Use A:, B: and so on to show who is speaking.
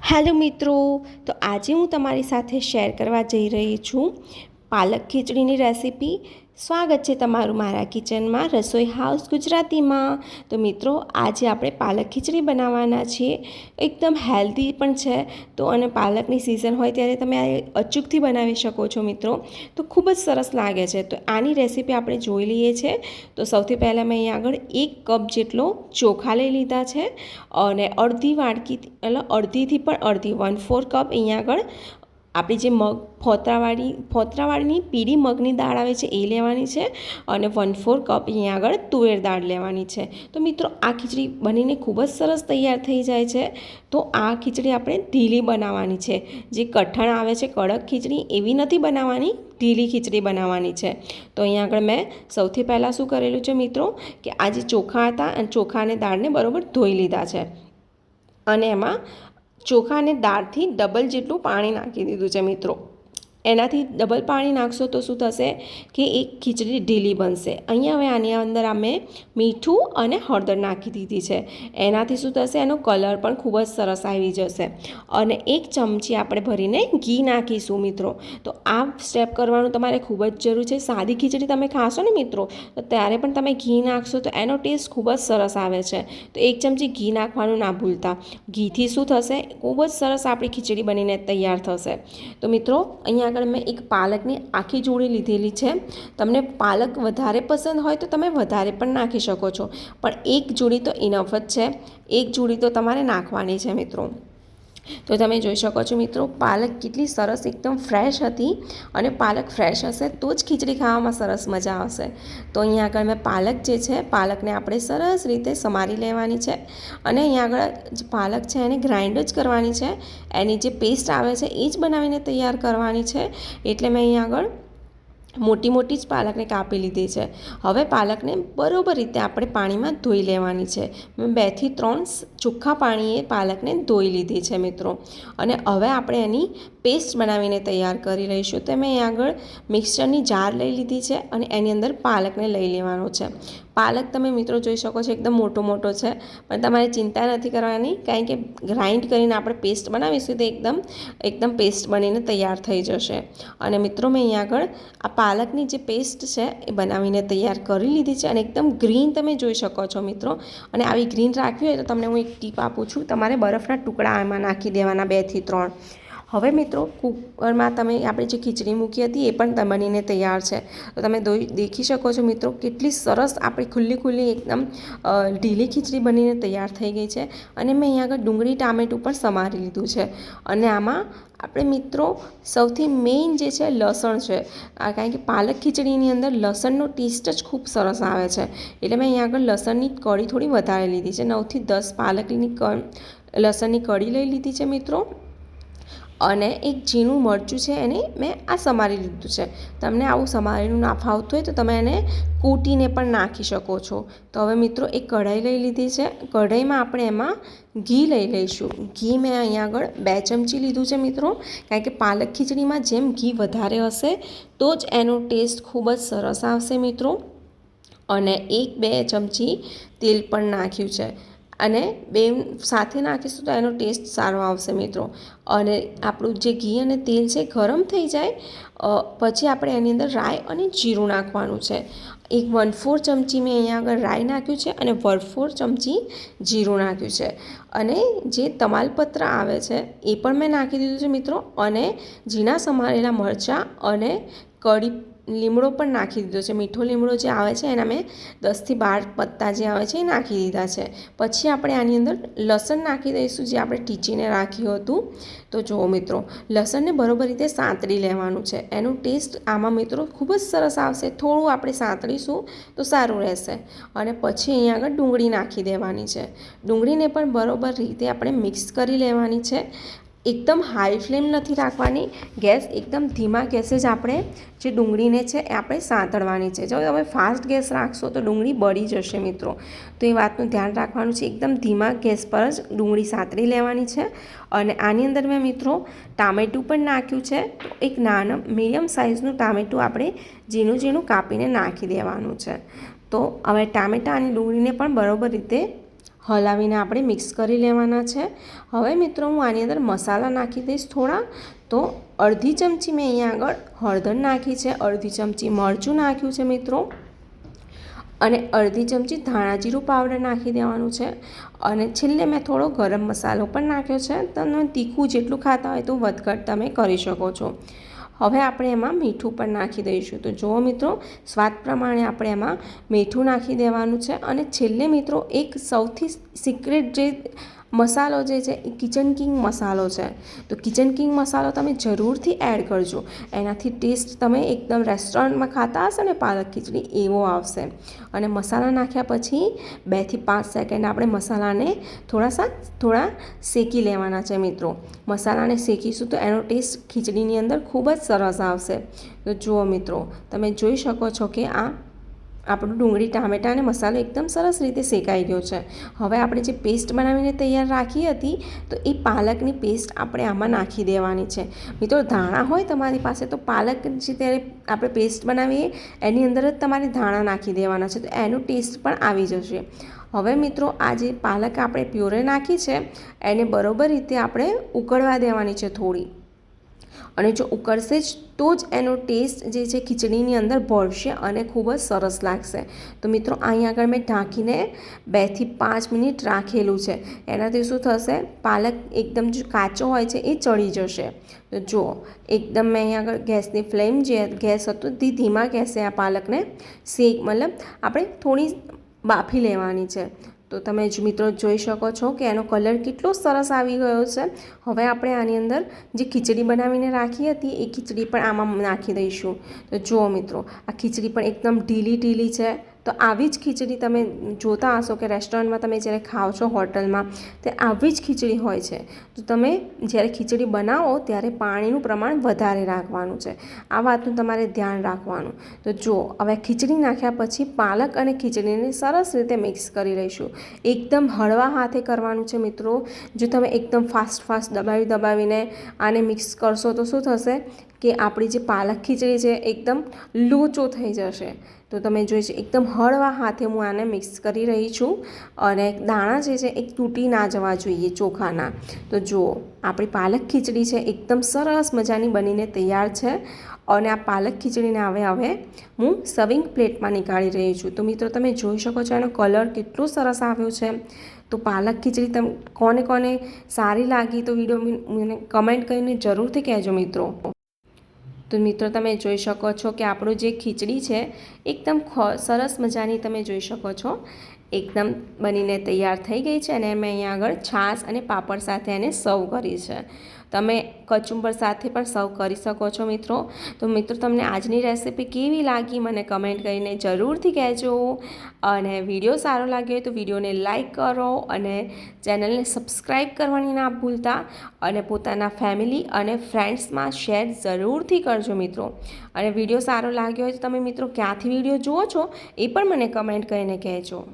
A: Hello મિત્રો, તો આજે હું તમારી સાથે શેર કરવા જઈ રહી છું પાલક ખીચડીની રેસીપી. સ્વાગત છે તમારું મારા કિચનમાં, રસોઈ હાઉસ ગુજરાતીમાં. તો મિત્રો, આજે આપણે પાલક ખીચડી બનાવવાના છીએ. એકદમ હેલ્ધી પણ છે. તો અને પાલકની સિઝન હોય ત્યારે તમે આ અચૂકથી બનાવી શકો છો મિત્રો. તો ખૂબ જ સરસ લાગે છે. તો આની રેસીપી આપણે જોઈ લઈએ છીએ. તો સૌથી પહેલાં મેં અહીંયા આગળ 1 કપ જેટલો ચોખા લઈ લીધા છે અને અડધી વાટકી એટલે અડધીથી પણ અડધી 1/4 કપ અહીંયા આગળ આપણી જે મગ ફોતરાવાળીની પીળી મગની દાળ આવે છે એ લેવાની છે અને 1/4 કપ અહીંયા આગળ તુવેર દાળ લેવાની છે. તો મિત્રો, આ ખીચડી બનીને ખૂબ જ સરસ તૈયાર થઈ જાય છે. તો આ ખીચડી આપણે ઢીલી બનાવવાની છે. જે કઠણ આવે છે કડક ખીચડી એવી નથી બનાવવાની, ઢીલી ખીચડી બનાવવાની છે. તો અહીંયા આગળ મેં સૌથી પહેલાં શું કરેલું છે મિત્રો, કે આ જે ચોખા હતા અને ચોખા અને દાળને બરાબર ધોઈ લીધા છે અને એમાં ચોખા અને દાળથી ડબલ જેટલું પાણી નાખી દીધું છે મિત્રો. એનાથી ડબલ પાણી નાખશો તો શું થશે કે એક ખીચડી ઢીલી બનશે. અહીંયા હવે આની અંદર અમે મીઠું અને હળદર નાખી દીધી છે. એનાથી શું થશે, એનો કલર પણ ખૂબ જ સરસ આવી જશે. અને 1 ચમચી આપણે ભરીને ઘી નાખીશું મિત્રો. તો આ સ્ટેપ કરવાનું તમારે ખૂબ જ જરૂર છે. સાદી ખીચડી તમે ખાશો ને મિત્રો, તો ત્યારે પણ તમે ઘી નાખશો તો એનો ટેસ્ટ ખૂબ જ સરસ આવે છે. તો 1 ચમચી ઘી નાખવાનું ના ભૂલતા. ઘીથી શું થશે, ખૂબ જ સરસ આપણી ખીચડી બનીને તૈયાર થશે. તો મિત્રો, અહીંયા આગળ મેં એક પાલકની આખી જોડી લીધેલી છે. તમને પાલક વધારે પસંદ હોય તો તમે વધારે પણ નાખી શકો છો, પણ 1 જોડી તો ઇનફ જ છે. 1 જોડી તો તમારે નાખવાની છે મિત્રો. તો તમે જોઈ શકો છો મિત્રો, પાલક કેટલી સરસ એકદમ ફ્રેશ હતી. અને પાલક ફ્રેશ હશે તો જ ખીચડી ખાવામાં સરસ મજા આવશે. તો અહીંયા આગળ મેં પાલક જે છે, પાલકને આપણે સરસ રીતે સમારી લેવાની છે. અને અહીંયા આગળ જે પાલક છે એને ગ્રાઇન્ડ જ કરવાની છે. એની જે પેસ્ટ આવે છે એ જ બનાવીને તૈયાર કરવાની છે. એટલે મેં અહીંયા આગળ મોટી મોટી જ પાલકને કાપી લીધી છે. હવે પાલકને બરાબર રીતે આપણે પાણીમાં ધોઈ લેવાની છે. મેં 2 થી 3 ચોખ્ખા પાણીએ પાલકને ધોઈ લીધી છે મિત્રો. અને હવે આપણે એની પેસ્ટ બનાવીને તૈયાર કરી લઈશું. તો મેં અહીં આગળ મિક્સરની જાર લઈ લીધી છે અને એની અંદર પાલકને લઈ લેવાનો છે. પાલક તમે મિત્રો જોઈ શકો છો એકદમ મોટો મોટો છે, પણ તમારે ચિંતા નથી કરવાની, કારણ કે ગ્રાઇન્ડ કરીને આપણે પેસ્ટ બનાવીશું તો એકદમ પેસ્ટ બનીને તૈયાર થઈ જશે. અને મિત્રો, મેં અહીંયા આગળ આ પાલકની જે પેસ્ટ છે એ બનાવીને તૈયાર કરી લીધી છે. અને એકદમ ગ્રીન તમે જોઈ શકો છો મિત્રો. અને આવી ગ્રીન રાખવી હોય તો તમને હું એક ટીપ આપું છું, તમારે બરફના ટુકડા એમાં નાખી દેવાના 2 થી 3. હવે મિત્રો, કુકરમાં તમે આપણે જે ખીચડી મૂકી હતી એ પણ બનીને તૈયાર છે. તો તમે દેખી શકો છો મિત્રો, કેટલી સરસ આપણી ખુલ્લી એકદમ ઢીલી ખીચડી બનીને તૈયાર થઈ ગઈ છે. અને મેં અહીંયા આગળ ડુંગળી ટામેટું પણ સમારી લીધું છે. અને આમાં આપણે મિત્રો સૌથી મેઇન જે છે લસણ છે. કારણ કે પાલક ખીચડીની અંદર લસણનો ટેસ્ટ જ ખૂબ સરસ આવે છે. એટલે મેં અહીંયા આગળ લસણની કળી થોડી વધારે લીધી છે. 9 થી 10 પાલકની લસણની કળી લઈ લીધી છે મિત્રો. અને એક ઝીણું મરચું છે એને મેં આ સમારી લીધું છે. તમને આવું સમારેલું ના ફાવતું હોય તો તમે એને કૂટીને પણ નાખી શકો છો. તો હવે મિત્રો, એક કઢાઈ લઈ લીધી છે. કઢાઈમાં આપણે એમાં ઘી લઈ લઈશું. ઘી મેં અહીંયા આગળ 2 ચમચી લીધું છે મિત્રો. કારણ કે પાલક ખીચડીમાં જેમ ઘી વધારે હશે તો જ એનો ટેસ્ટ ખૂબ જ સરસ આવશે મિત્રો. અને 1-2 ચમચી તેલ પણ નાખ્યું છે. અને 2 સાથે નાખીશું તો એનો ટેસ્ટ સારો આવશે મિત્રો. અને આપણું જે ઘી અને તેલ છે ગરમ થઈ જાય પછી આપણે એની અંદર રાઈ અને જીરું નાખવાનું છે. 1/4 ચમચી મેં અહીંયા આગળ રાઈ નાખ્યું છે અને 1/4 ચમચી જીરું નાખ્યું છે. અને જે તમાલપત્ર આવે છે એ પણ મેં નાખી દીધું છે મિત્રો. અને ઝીણા સમારેલા મરચાં અને લીમડો પણ નાખી દીધો છે. મીઠો લીમડો જે આવે છે એના મેં 10 થી 12 પત્તા જે આવે છે એ નાખી દીધા છે. પછી આપણે આની અંદર લસણ નાખી દઈશું, જે આપણે ટીચીને રાખ્યું હતું. તો જુઓ મિત્રો, લસણને બરાબર રીતે સાંતળી લેવાનું છે. એનું ટેસ્ટ આમાં મિત્રો ખૂબ જ સરસ આવશે. થોડું આપણે સાંતળીશું તો સારું રહેશે. અને પછી અહીંયા આગળ ડુંગળી નાખી દેવાની છે. ડુંગળીને પણ બરાબર રીતે આપણે મિક્સ કરી લેવાની છે. એકદમ હાઈ ફ્લેમ નથી રાખવાની, ગેસ એકદમ ધીમા ગેસે જ આપણે જે ડુંગળીને છે એ આપણે સાંતળવાની છે. જો તમે ફાસ્ટ ગેસ રાખશો તો ડુંગળી બળી જશે મિત્રો. તો એ વાતનું ધ્યાન રાખવાનું છે. એકદમ ધીમા ગેસ પર જ ડુંગળી સાંતળી લેવાની છે. અને આની અંદર મેં મિત્રો ટામેટું પણ નાખ્યું છે. એક નાનું મીડિયમ સાઇઝનું ટામેટું આપણે ઝીણું ઝીણું કાપીને નાખી દેવાનું છે. તો હવે ટામેટાં અને ડુંગળીને પણ બરાબર રીતે હલાવીને આપણે મિક્સ કરી લેવાના છે. હવે મિત્રો હું આની અંદર મસાલા નાખી દઈશ થોડા. તો અડધી ચમચી મેં અહીંયા આગળ હળદર નાખી છે, અડધી ચમચી મરચું નાખ્યું છે મિત્રો, અને અડધી ચમચી ધાણા જીરું પાવડર નાખી દેવાનું છે. અને છેલ્લે મેં થોડો ગરમ મસાલો પણ નાખ્યો છે. તમે તીખું જેટલું ખાતા હોય તો વધઘટ તમે કરી શકો છો. હવે આપણે એમાં મીઠું પણ નાખી દઈશું. તો જુઓ મિત્રો, સ્વાદ પ્રમાણે આપણે એમાં મીઠું નાખી દેવાનું છે. અને છેલ્લે મિત્રો એક સૌથી સિક્રેટ જે મસાલો જે છે એ કિચન કિંગ મસાલો છે. તો કિચન કિંગ મસાલો તમે જરૂરથી એડ કરજો. એનાથી ટેસ્ટ તમે એકદમ રેસ્ટોરન્ટમાં ખાતા હશો ને પાલક ખીચડી એવો આવશે. અને મસાલા નાખ્યા પછી 2 થી 5 સેકન્ડ આપણે મસાલાને થોડા શેકી લેવાના છે મિત્રો. મસાલાને શેકીશું તો એનો ટેસ્ટ ખીચડીની અંદર ખૂબ જ સરસ આવશે. તો જુઓ મિત્રો, તમે જોઈ શકો છો કે આ આપણું ડુંગળી ટામેટાં અને મસાલો એકદમ સરસ રીતે શેકાઈ ગયો છે. હવે આપણે જે પેસ્ટ બનાવીને તૈયાર રાખી હતી તો એ પાલકની પેસ્ટ આપણે આમાં નાખી દેવાની છે. મિત્રો, ધાણા હોય તમારી પાસે તો પાલક જે ત્યારે આપણે પેસ્ટ બનાવીએ એની અંદર જ તમારે ધાણા નાખી દેવાના છે, તો એનો ટેસ્ટ પણ આવી જશે. હવે મિત્રો, આ જે પાલક આપણે પ્યોરે નાખી છે એને બરોબર રીતે આપણે ઉકળવા દેવાની છે થોડી. અને જો ઉકળશે જ તો જ એનો ટેસ્ટ જે છે ખીચડીની અંદર ભળશે અને ખૂબ જ સરસ લાગશે. તો મિત્રો, અહીં આગળ મેં ઢાંકીને 2 થી 5 મિનિટ રાખેલું છે. એનાથી શું થશે, પાલક એકદમ જો કાચો હોય છે એ ચડી જશે. તો જુઓ, એકદમ મેં અહીં આગળ ગેસની ફ્લેમ જે ગેસ હતો તે ધીમા ગેસે આ પાલકને આપણે થોડી બાફી લેવાની છે. તો તમે મિત્રો જોઈ શકો છો કે એનો કલર કેટલો સરસ આવી ગયો છે. હવે આપણે આની અંદર જે ખીચડી બનાવીને રાખી હતી એ ખીચડી પણ આમાં નાખી દઈશું. તો જુઓ મિત્રો, આ ખીચડી પણ એકદમ ઢીલી છે. તો આવી જ ખીચડી તમે જોતા હશો કે રેસ્ટોરન્ટમાં તમે જ્યારે ખાઓ છો હોટલમાં તે આવી જ ખીચડી હોય છે. તો તમે જ્યારે ખીચડી બનાવો ત્યારે પાણીનું પ્રમાણ વધારે રાખવાનું છે. આ વાતનું તમારે ધ્યાન રાખવાનું. તો જુઓ, હવે ખીચડી નાખ્યા પછી પાલક અને ખીચડીને સરસ રીતે મિક્સ કરી લઈશું. એકદમ હળવા હાથે કરવાનું છે મિત્રો. જો તમે એકદમ ફાસ્ટ દબાવીને આને મિક્સ કરશો તો શું થશે કે આપણી જે પાલક ખીચડી છે એકદમ લોચો થઈ જશે. તો તમે જોઈ છે એકદમ હળવા હાથે હું આને મિક્સ કરી રહી છું. અને દાણા જે છે એ તૂટી ના જવા જોઈએ ચોખાના. તો જુઓ, આપણી પાલક ખીચડી છે એકદમ સરસ મજાની બનીને તૈયાર છે. અને આ પાલક ખીચડીને હવે હું સર્વિંગ પ્લેટમાં નીકાળી રહી છું. તો મિત્રો, તમે જોઈ શકો છો એનો કલર કેટલો સરસ આવ્યો છે. તો પાલક ખીચડી કોને સારી લાગી તો વિડીયો મને કમેન્ટ કરીને જરૂરથી કહેજો મિત્રો. તો મિત્રો, તમે જોઈ શકો છો કે આપણું જે ખીચડી છે એકદમ સરસ મજાની તમે જોઈ શકો છો એકદમ બનીને તૈયાર થઈ ગઈ છે. અને મેં અહીંયા આગળ છાશ અને પાપડ સાથે એને સર્વ કરી છે. તમે કચુંબર સાથે પણ સર્વ કરી શકો છો મિત્રો. તો મિત્રો, તમને આજની રેસીપી કેવી લાગી મને કમેન્ટ કરીને જરૂરથી કહેજો. અને વિડીયો સારો લાગ્યો હોય તો વિડીયોને લાઈક કરો અને ચેનલને સબસ્ક્રાઈબ કરવાની ના ભૂલતા. અને પોતાના ફેમિલી અને ફ્રેન્ડ્સમાં શેર જરૂરથી કરજો મિત્રો. અને વિડીયો સારો લાગ્યો હોય તો તમે મિત્રો ક્યાંથી વિડીયો જુઓ છો એ પણ મને કમેન્ટ કરીને કહેજો.